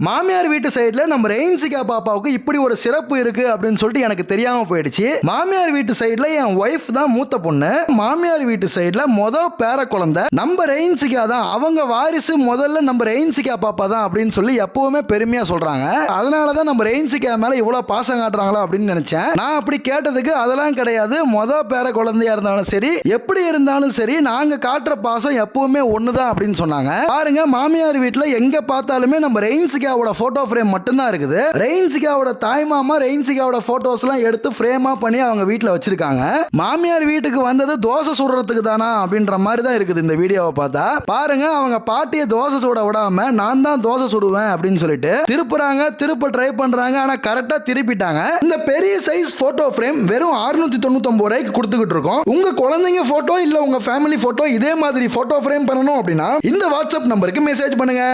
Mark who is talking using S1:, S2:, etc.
S1: மாமியார் வீட்டு சைடுல நம்ம ரெயின்சிகா பாப்பாவுக்கு இப்படி ஒரு சிறப்பு இருக்கு அப்படின்னு சொல்லிட்டு எனக்கு தெரியாம போயிடுச்சு. மாமியார் வீட்டு சைடுல என் ஒய்ஃப் தான் மூத்த பொண்ணு. மாமியார் வீட்டு சைடுல பேர குழந்தை நம்ம ரெயின்சிகா தான். அவங்க வாரிசு முதல்ல நம்ம ரெயின்சிகா பாப்பா தான் அப்படின்னு சொல்லி எப்பவுமே பெருமையா சொல்றாங்க. அதனாலதான் நம்ம ரெயின்சிகா மேல இவ்வளவு பாசம் காட்டுறாங்களா அப்படின்னு நினைச்சேன். நான் அப்படி கேட்டதுக்கு அதெல்லாம் கிடையாது. பேர குழந்தையா இருந்தாலும் சரி, எப்படி இருந்தாலும் சரி, நாங்க காட்டுற பாசம் எப்பவுமே ஒண்ணுதான் அப்படின்னு சொன்னாங்க. பாருங்க, மாமியார் வீட்டுல எங்க பார்த்தாலுமே நம்ம ரெயின்சிகா போட்டோ ஃப்ரேம் மட்டும்தான் இருக்குது. ரெயின்சிகாவோட தாய் மாமா ரெயின்சிகாவோட போட்டோஸ் எல்லாம் எடுத்து ஃப்ரேமா பண்ணி அவங்க வீட்டுல வச்சிருக்காங்க. மாமியார் வீட்டுக்கு வந்தது தோசை சுடுறதுக்கு தானா அப்படின்ற மாதிரி தான் இருக்குது இந்த வீடியோவை பார்த்தா. பாருங்க, அவங்க பாட்டியை தோசை சுட விடாம நான் தான் தோசை சுடுவேன் அப்படின்னு சொல்லிட்டு திருப்ப ட்ரை பண்றாங்க. ஆனா கரெக்டா திருப்பிட்டாங்க. இந்த பெரிய சைஸ் போட்டோ ஃப்ரேம் வெறும் 699 ரூபாய்க்கு கொடுத்துக்கிட்டு இருக்கோம். உங்க குழந்தைங்க போட்டோ இல்ல உங்க ஃபேமிலி போட்டோ இதே மாதிரி போட்டோ ஃப்ரேம் பண்ணணும் அப்படின்னா இந்த வாட்ஸ்அப் நம்பருக்கு மெசேஜ் பண்ணுங்க.